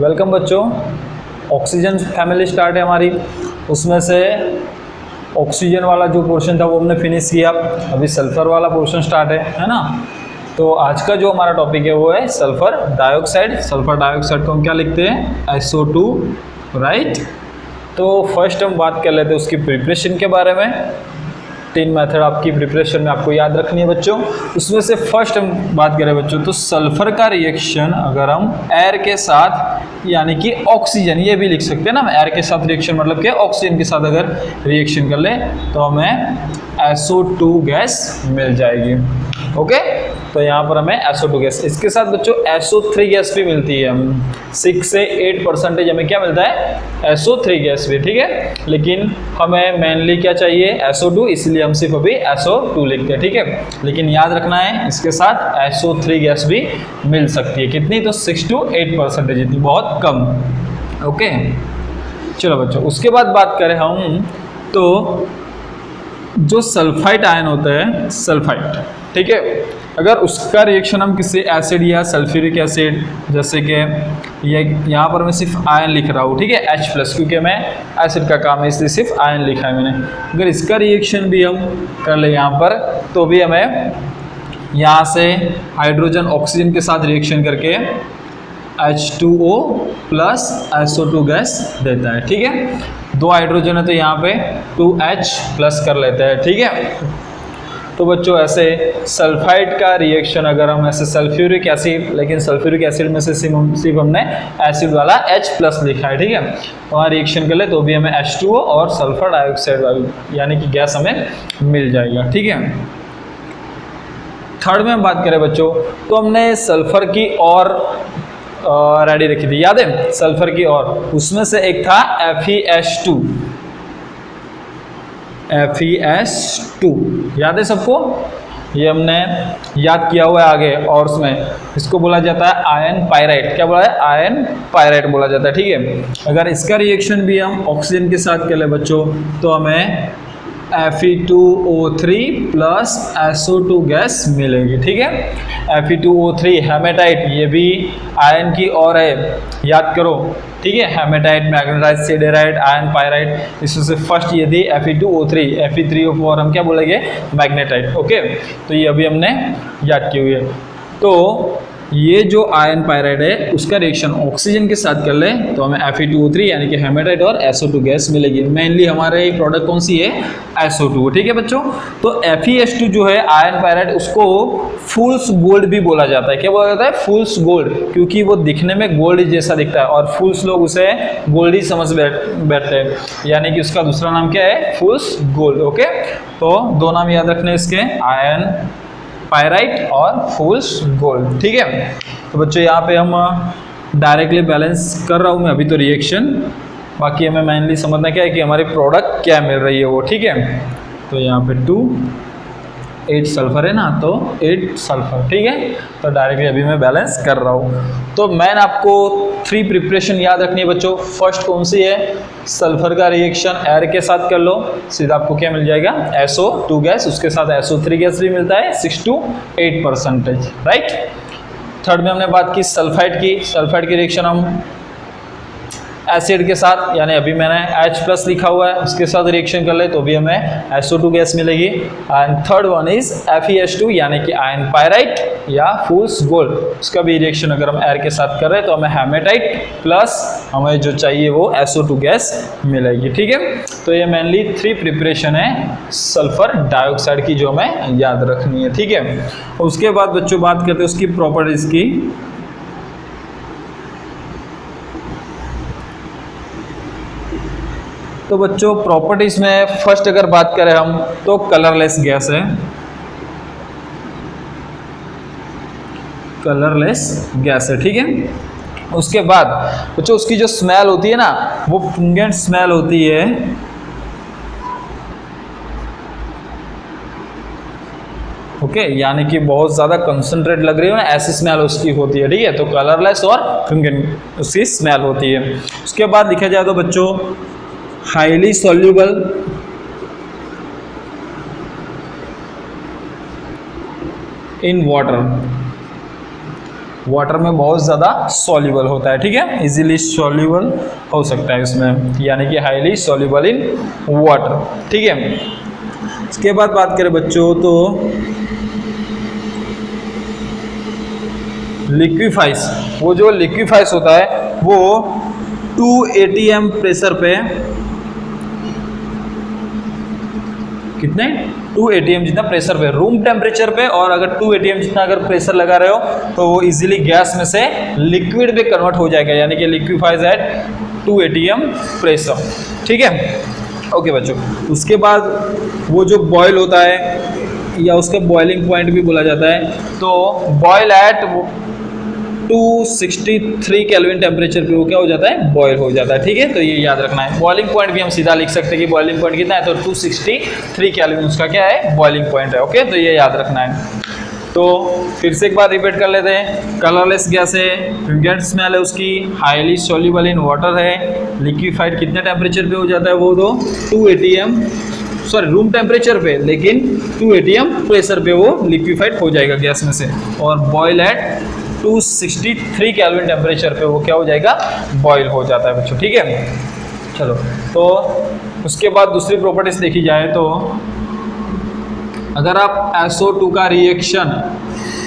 Welcome बच्चों। Oxygen family start है हमारी, उसमें से ऑक्सीजन वाला जो पोर्शन था वो हमने फिनिश किया। अभी सल्फर वाला पोर्शन स्टार्ट है ना। तो आज का जो हमारा टॉपिक है वो है सल्फर डाइऑक्साइड। सल्फर डाइऑक्साइड को हम क्या लिखते हैं? SO2, right. तो फर्स्ट हम बात कर लेते हैं उसकी प्रिपरेशन के बारे में। 3 मेथड आपकी प्रिपरेशन में आपको याद रखनी है बच्चों। उसमें से फर्स्ट हम बात करें बच्चों तो सल्फर का रिएक्शन अगर हम एयर के साथ यानी कि ऑक्सीजन, ये भी लिख सकते हैं ना, एयर के साथ रिएक्शन मतलब कि ऑक्सीजन के साथ अगर रिएक्शन कर ले तो हमें SO2 गैस मिल जाएगी। ओके, तो यहाँ पर हमें SO2 गैस, इसके साथ बच्चों SO3 गैस भी मिलती है। 6 से 8% हमें क्या मिलता है? SO3 गैस भी, ठीक है। लेकिन हमें मेनली क्या चाहिए? SO2, इसलिए हम सिर्फ अभी SO2 लिखते हैं, ठीक है। लेकिन याद रखना है इसके साथ SO3 गैस भी मिल सकती है। कितनी? तो 6 to 8% जितनी, बहुत कम। ओके, चलो बच्चों, उसके बाद बात करें हम तो जो सल्फाइड आयन होता है, सल्फाइड, ठीक है, अगर उसका रिएक्शन हम किसी एसिड या सल्फ्यूरिक एसिड, जैसे कि ये यहाँ पर मैं सिर्फ आयन लिख रहा हूँ, ठीक है, H+, क्योंकि मैं एसिड का काम है इसलिए सिर्फ आयन लिखा है मैंने। अगर इसका रिएक्शन भी हम कर ले यहाँ पर तो भी हमें यहाँ से हाइड्रोजन ऑक्सीजन के साथ रिएक्शन करके H2O प्लस SO2 गैस देता है, ठीक है। 2 हाइड्रोजन है तो यहाँ पे 2H प्लस कर लेते हैं, ठीक है। तो बच्चों ऐसे सल्फाइड का रिएक्शन अगर हम ऐसे सल्फ्यूरिक एसिड, लेकिन सल्फ्यूरिक एसिड में से सिर्फ हमने एसिड वाला H+ लिखा है, ठीक है, वहाँ रिएक्शन कर ले तो भी हमें H2O और सल्फर डाइऑक्साइड वाली यानी कि गैस हमें मिल जाएगा, ठीक है। थर्ड में हम बात करें बच्चों तो हमने सल्फर की और रेडी रखी थी, याद है? सल्फर की और, उसमें से एक था FeS2, याद है सबको? ये हमने याद किया हुआ है आगे, और उसमें इसको बोला जाता है आयन पायराइड। क्या बोला है? आयन पायराइड बोला जाता है, ठीक है। अगर इसका रिएक्शन भी हम ऑक्सीजन के साथ कर ले बच्चों तो हमें Fe2O3 प्लस SO2 गैस मिलेगी, ठीक है। Fe2O3 हेमेटाइट, ये भी आयन की और है, याद करो, ठीक है। Hematite, magnetite, siderite, iron pyrite, इसमें से फर्स्ट ये थी Fe2O3, Fe3O4 हम क्या बोलेंगे? मैग्नेटाइट। ओके, तो ये अभी हमने याद की हुई है। तो ये जो आयन पायराइड है उसका रिएक्शन ऑक्सीजन के साथ कर ले तो हमें Fe2O3 यानी कि हेमेटाइट और SO2 गैस मिलेगी। मेनली हमारे प्रोडक्ट कौन सी है? SO2, ठीक है बच्चों। तो FeS2 जो है आयन पायराइड, उसको फूल्स गोल्ड भी बोला जाता है। क्या बोला जाता है? फूल्स गोल्ड, क्योंकि वो दिखने में गोल्ड जैसा दिखता है और फूल्स लोग उसे गोल्ड ही समझ बैठते हैं, यानी कि उसका दूसरा नाम क्या है? फूल्स गोल्ड। ओके, तो 2 नाम याद रखने इसके, आयन पायराइट और फूल्स गोल्ड, ठीक है। तो बच्चों यहाँ पे हम डायरेक्टली बैलेंस कर रहा हूँ मैं अभी तो रिएक्शन, बाकी हमें मेनली समझना क्या है कि हमारी प्रोडक्ट क्या मिल रही है वो, ठीक है। तो यहाँ पे 2 8 सल्फर है ना, तो 8 सल्फर, ठीक है। तो डायरेक्टली अभी मैं बैलेंस कर रहा हूँ। तो मैंने आपको 3 प्रिपरेशन याद रखनी है बच्चों। फर्स्ट कौन सी है? सल्फर का रिएक्शन एयर के साथ कर लो, सीधा आपको क्या मिल जाएगा? SO2 गैस, उसके साथ SO3 गैस भी मिलता है 6 to 8%, राइट। थर्ड में हमने बात की सल्फाइड की। सल्फाइड की रिएक्शन हम एसिड के साथ, यानी अभी मैंने H+ लिखा हुआ है, उसके साथ रिएक्शन कर ले तो भी हमें SO2 गैस मिलेगी। And third one is FeS2 यानी कि आयन पायराइट या फूल्स गोल्ड, उसका भी रिएक्शन अगर हम एयर के साथ कर रहे हैं तो हमें हेमेटाइट प्लस हमें जो चाहिए वो SO2 गैस मिलेगी, ठीक है। तो ये मेनली 3 प्रिपरेशन है सल्फर डाइऑक्साइड की जो हमें याद रखनी है, ठीक है। उसके बाद बच्चों बात करते हैं उसकी प्रॉपर्टीज की। तो बच्चों प्रॉपर्टीज में फर्स्ट अगर बात करें हम तो कलरलेस गैस है, कलरलेस गैस है, ठीक है। उसके बाद बच्चों उसकी जो स्मेल होती है ना वो पुंगेंट स्मेल होती है, ओके, यानी कि बहुत ज़्यादा कंसंट्रेट लग रही है ना, ऐसी स्मेल उसकी होती है, ठीक है। तो कलरलेस और पुंगेंट उसकी स्मेल होती है। उसके बाद देखा जाए तो बच्चों highly soluble in water, water में बहुत ज़्यादा सॉल्युबल होता है, ठीक है, इजीली सॉल्युबल हो सकता है इसमें, यानी कि हाईली सॉल्युबल इन वाटर, ठीक है। इसके बाद बात करें बच्चों तो लिक्विफाइज, वो जो लिक्विफाइज होता है वो 2 atm प्रेशर पे, कितने 2 atm जितना प्रेशर पे, रूम टेम्परेचर पे, और अगर 2 atm जितना अगर प्रेशर लगा रहे हो तो वो इजीली गैस में से लिक्विड में कन्वर्ट हो जाएगा, यानी कि लिक्विफाइज एट 2 atm प्रेशर, ठीक है। ओके बच्चों, उसके बाद वो जो बॉयल होता है या उसका बॉइलिंग पॉइंट भी बोला जाता है, तो बॉयल एट 263 केल्विन टेम्परेचर पे वो क्या हो जाता है, बॉयल हो जाता है, ठीक है। तो ये याद रखना है। बॉइलिंग पॉइंट भी हम सीधा लिख सकते हैं कि बॉइलिंग पॉइंट कितना है, तो 263 केल्विन उसका क्या है, बॉइलिंग पॉइंट है, ओके। तो ये याद रखना है। तो फिर से एक बार रिपीट कर लेते हैं। कलरलेस गैस है, फ्यूगेंट स्मेल है उसकी, हाईली सॉल्युबल इन वाटर है, लिक्विफाइड कितने टेम्परेचर पे हो जाता है वो, तो 2 atm रूम टेम्परेचर पे, लेकिन 2 atm प्रेशर पे वो लिक्विफाइड हो जाएगा गैस में से, और बॉयल एट 263 केल्विन टेम्परेचर पे वो क्या हो जाएगा, बॉयल हो जाता है बच्चों, ठीक है। चलो, तो उसके बाद दूसरी प्रॉपर्टीज देखी जाए तो अगर आप SO2 का रिएक्शन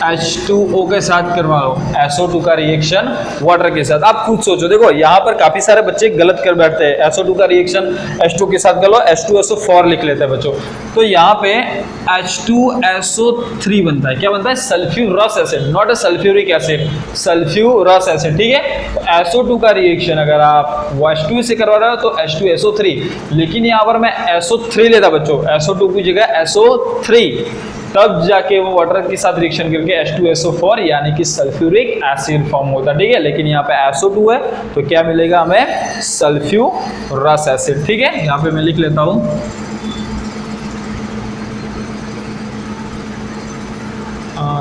H2O के साथ करवा लो, SO2 का रिएक्शन वाटर के साथ, आप खुद सोचो। देखो यहाँ पर काफ़ी सारे बच्चे गलत कर बैठते हैं, SO2 का रिएक्शन H2 के साथ कर लो, H2SO4 लिख लेते हैं बच्चों। तो यहाँ पे H2SO3 बनता है, क्या बनता है, sulphurous acid, not a sulphuric acid, sulphurous acid, ठीक है। तो SO2 का रिएक्शन अगर आप H2 से करवा रहे हो तो H2SO3, लेकिन यहाँ पर मैं SO3 लेता बच्चों, SO2 की जगह SO3, तब जाके वो वाटर के साथ रिएक्शन करके H2SO4 यानी कि सल्फ्यूरिक एसिड फॉर्म होता है, ठीक है। लेकिन यहाँ पे SO2 है तो क्या मिलेगा हमें, सल्फ्यूरस एसिड, ठीक है। यहाँ पे मैं लिख लेता हूँ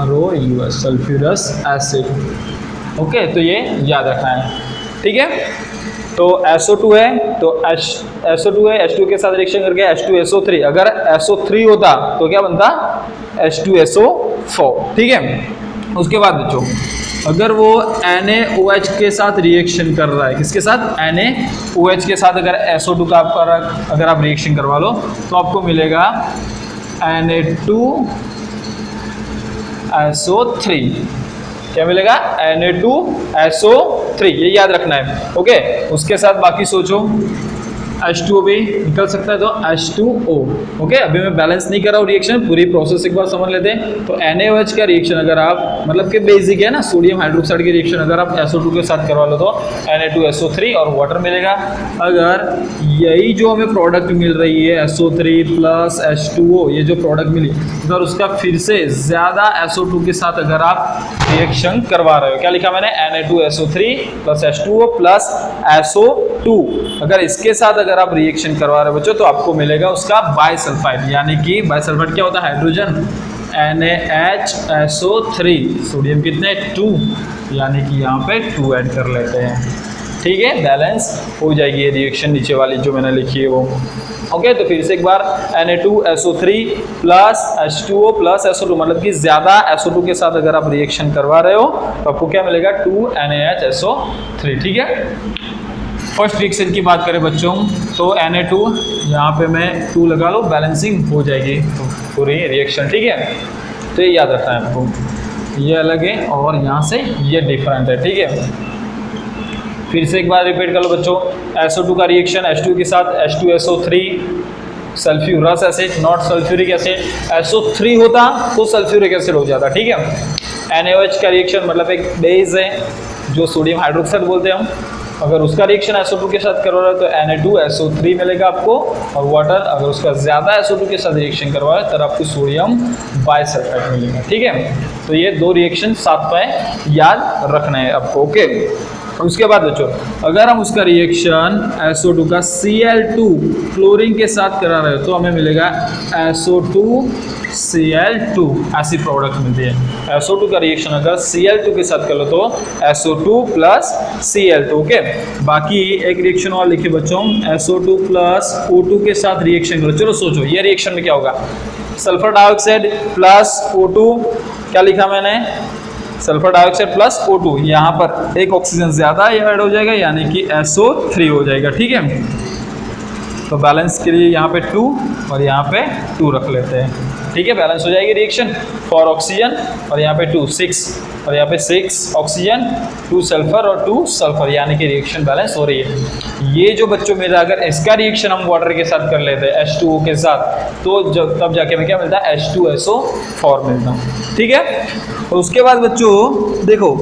ROUS, सल्फ्यूरस एसिड, ओके। तो ये याद रखना है, ठीक है। तो SO2 है तो SO2 है, H2 के साथ रिएक्शन करके H2SO3, अगर SO3 होता तो क्या बनता, H2SO4, ठीक है। उसके बाद बच्चों अगर वो NaOH के साथ रिएक्शन कर रहा है, किसके साथ, NaOH के साथ, अगर SO2 का अगर आप रिएक्शन करवा लो तो आपको मिलेगा Na2SO3, क्या मिलेगा, Na2SO3, ये याद रखना है, ओके। उसके साथ बाकी सोचो, H2O भी निकल सकता है तो H2O, ओके। अभी मैं बैलेंस नहीं कर रहा हूँ रिएक्शन, पूरी प्रोसेस एक बार समझ लेते हैं। तो NaOH का रिएक्शन अगर आप, मतलब कि बेसिक है ना, सोडियम हाइड्रोक्साइड की रिएक्शन अगर आप SO2 के साथ करवा लो तो Na2SO3 और वाटर मिलेगा। अगर यही जो हमें प्रोडक्ट मिल रही है SO3 प्लस H2O, ये जो प्रोडक्ट मिली, अगर उसका फिर से ज़्यादा SO2 के साथ अगर आप रिएक्शन करवा रहे हो, क्या लिखा मैंने, Na2SO3 plus H2O plus SO2, अगर इसके साथ अगर आप रिएक्शन करवा रहे हो बच्चों तो आपको मिलेगा उसका बाइसल्फाइड, यानी कि बाइसल्फाइड क्या होता है, हाइड्रोजन, NaHSO3, सोडियम कितने 2, यानी कि यहाँ पे 2 ऐड कर लेते हैं, ठीक है। बैलेंस हो जाएगी ये रिएक्शन नीचे वाली जो मैंने लिखी है वो, ओके। तो फिर से एक बार Na2SO3 plus H2O plus SO2, मतलब कि ज़्यादा SO2 के साथ अगर आप रिएक्शन करवा रहे हो तो आपको क्या मिलेगा, 2 NaHSO3, ठीक है। फर्स्ट रिएक्शन की बात करें बच्चों तो Na2, यहाँ पे मैं 2 लगा लो, बैलेंसिंग हो जाएगी तो पूरी रिएक्शन, ठीक है। तो ये याद रखना है आपको, ये अलग है और यहाँ से ये डिफरेंट है, ठीक है। फिर से एक बार रिपीट कर लो बच्चों, SO2 का रिएक्शन H2 के साथ H2SO3, sulphurous acid, not sulphuric acid, SO3 होता तो सल्फ्यूरिक एसिड हो जाता, ठीक है। NaOH का रिएक्शन मतलब एक बेस है जो सोडियम हाइड्रोक्साइड बोलते हैं हम, अगर उसका रिएक्शन SO2 के साथ करवा रहा है तो Na2SO3 मिलेगा आपको, और वाटर अगर उसका ज़्यादा SO2 के साथ रिएक्शन करवा रहा है तब आपको सोडियम बाइसल्फाइड मिलेगा, ठीक है। तो ये 2 रिएक्शन साथ में याद रखना है आपको, ओके। उसके बाद बच्चों अगर हम उसका रिएक्शन SO2 का Cl2 क्लोरीन के साथ करा रहे हो तो हमें मिलेगा SO2Cl2, ऐसी प्रोडक्ट मिलती है। SO2 का रिएक्शन अगर Cl2 के साथ कर लो तो SO2 प्लस Cl2, ओके। बाकी एक रिएक्शन और लिखे बच्चों, SO2 प्लस O2 के साथ रिएक्शन करो। चलो सोचो ये रिएक्शन में क्या होगा, सल्फर डाइऑक्साइड प्लस O2, क्या लिखा मैंने, सल्फर डाइऑक्साइड प्लस O2, यहाँ पर एक ऑक्सीजन ज़्यादा ऐड हो जाएगा यानी कि SO3 हो जाएगा। ठीक है, तो बैलेंस के लिए यहाँ पे 2 और यहाँ पे 2 रख लेते हैं। ठीक है, बैलेंस हो जाएगी रिएक्शन। 4 ऑक्सीजन और यहाँ पे 2 6 और यहाँ पे 6 ऑक्सीजन 2 सल्फर और 2 सल्फर, यानी कि रिएक्शन बैलेंस हो रही है। ये जो बच्चों मेरा अगर इसका रिएक्शन हम वाटर के साथ कर लेते हैं H2O के साथ, तो तब जाके हमें क्या मिलता है, H2SO4 मिलता है। ठीक है, और उसके बाद बच्चों देखो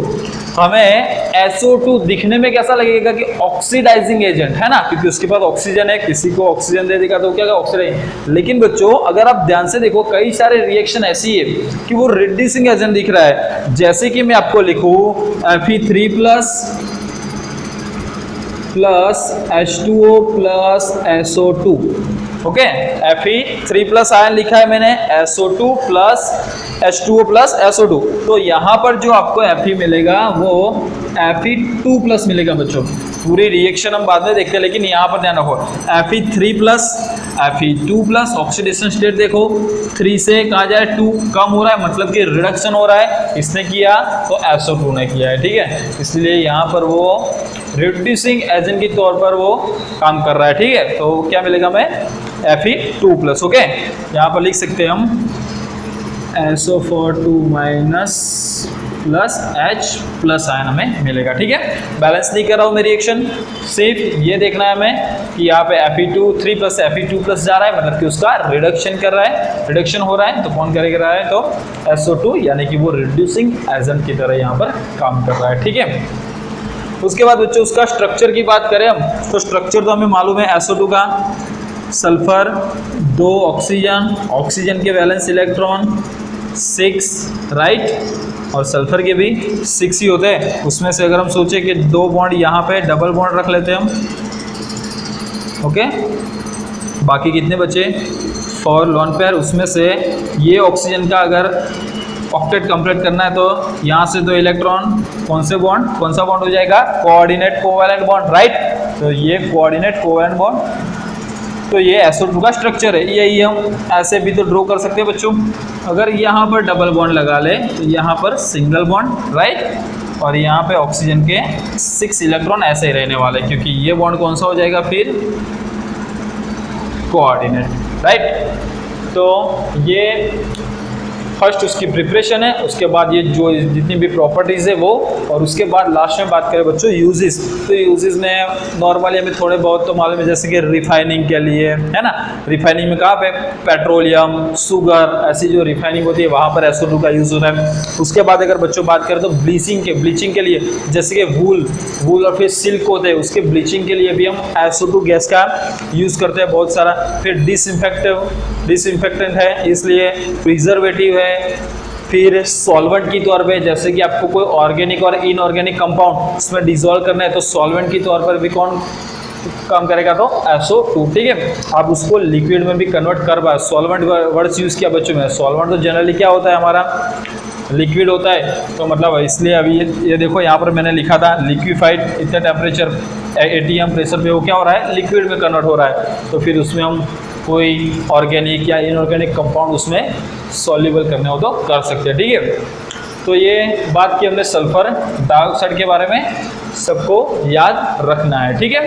हमें SO2 दिखने में कैसा लगेगा कि ऑक्सीडाइजिंग एजेंट है ना, क्योंकि उसके पास ऑक्सीजन है, किसी को ऑक्सीजन दे देगा तो क्या ऑक्सीडाइज। लेकिन बच्चों अगर आप ध्यान से देखो कई सारे रिएक्शन ऐसी है कि वो रिड्यूसिंग एजेंट दिख रहा है। जैसे कि मैं आपको लिखूं Fe3 plus H2O plus SO2। Okay, Fe3+ ion लिखा है मैंने, SO2 plus H2O plus SO2। तो यहाँ पर जो आपको Fe मिलेगा वो Fe2+ मिलेगा बच्चों। पूरी रिएक्शन हम बाद में देखते हैं, लेकिन यहाँ पर ध्यान रखो Fe3+ Fe2+, ऑक्सीडेशन स्टेट देखो 3 से कहा जाए 2 कम हो रहा है, मतलब कि रिडक्शन हो रहा है। इसने किया तो SO2 ने किया है। ठीक है, इसलिए यहाँ पर वो रिड्यूसिंग एजेंट के तौर पर वो काम कर रहा है। ठीक है, तो क्या मिलेगा हमें Fe2+। ओके, यहाँ पर लिख सकते हैं हम SO4 प्लस H+ आयन हमें मिलेगा। ठीक है, बैलेंस नहीं कर रहा हूँ मैं रिएक्शन, सिर्फ ये देखना है हमें कि यहाँ पे Fe3 प्लस Fe2+ जा रहा है, मतलब कि उसका रिडक्शन कर रहा है, रिडक्शन हो रहा है। तो कौन करेगा है, तो SO2, यानी कि वो रिड्यूसिंग एजेंट की तरह यहाँ पर काम कर रहा है। ठीक है, उसके बाद बच्चों उसका स्ट्रक्चर की बात करें हम, तो स्ट्रक्चर तो हमें मालूम है SO2 का, सल्फर 2 ऑक्सीजन, ऑक्सीजन के वैलेंस इलेक्ट्रॉन 6 राइट, और सल्फर के भी 6 ही होते हैं। उसमें से अगर हम सोचें कि 2 बॉन्ड यहाँ पे डबल बॉन्ड रख लेते हैं हम, ओके, बाकी कितने बचे 4 लोन पेयर। उसमें से ये ऑक्सीजन का अगर ऑक्टेट कंप्लीट करना है तो यहाँ से 2 इलेक्ट्रॉन, कौन सा बॉन्ड हो जाएगा, कोऑर्डिनेट कोवैलेंट बॉन्ड राइट। तो ये कोऑर्डिनेट कोवैलेंट बॉन्ड, तो ये SO2 का स्ट्रक्चर है। यही हम ऐसे भी तो ड्रॉ कर सकते हैं बच्चों। अगर यहाँ पर डबल बॉन्ड लगा ले तो यहाँ पर सिंगल बॉन्ड राइट, और यहाँ पे ऑक्सीजन के 6 इलेक्ट्रॉन ऐसे ही रहने वाले, क्योंकि ये बॉन्ड कौन सा हो जाएगा फिर, कोऑर्डिनेट राइट। तो ये फर्स्ट उसकी प्रिपरेशन है, उसके बाद ये जो जितनी भी प्रॉपर्टीज़ है वो, और उसके बाद लास्ट में बात करें बच्चों यूजेस। तो यूजेस में नॉर्मली हमें थोड़े बहुत तो मालूम है, जैसे कि रिफाइनिंग के लिए है ना, रिफाइनिंग में कहाँ पे पेट्रोलियम, शुगर, ऐसी जो रिफाइनिंग होती है वहाँ पर SO2 का यूज़ होता है। उसके बाद अगर बच्चों बात करें तो ब्लीचिंग के लिए, जैसे कि वूल और फिर सिल्क होते हैं, उसके ब्लीचिंग के लिए भी हम SO2 गैस का यूज़ करते हैं बहुत सारा। फिर डिसइंफेक्टेंट है, इसलिए प्रिजर्वेटिव है, फिर सॉल्वेंट की तौर पे, जैसे कि आपको कोई ऑर्गेनिक और इनऑर्गेनिक कंपाउंड उसमें डिसॉल्व करना है तो सॉल्वेंट की तौर पर भी कौन काम करेगा, तो SO2। ठीक है, आप उसको लिक्विड में भी कन्वर्ट कर पाए। सॉल्वेंट वर्ड्स यूज़ किया बच्चों में। सॉल्वेंट तो जनरली क्या होता है, हमारा लिक्विड होता है, तो मतलब इसलिए अभी ये देखो यहाँ पर मैंने लिखा था लिक्विफाइड, इतने टेम्परेचर ATM प्रेशर पे वो क्या हो रहा है, लिक्विड में कन्वर्ट हो रहा है। तो फिर उसमें हम कोई ऑर्गेनिक या इनऑर्गेनिक कंपाउंड उसमें सॉल्युबल करने हो तो कर सकते हैं। ठीक है, तो ये बात की हमने सल्फर डाइऑक्साइड के बारे में, सबको याद रखना है। ठीक है।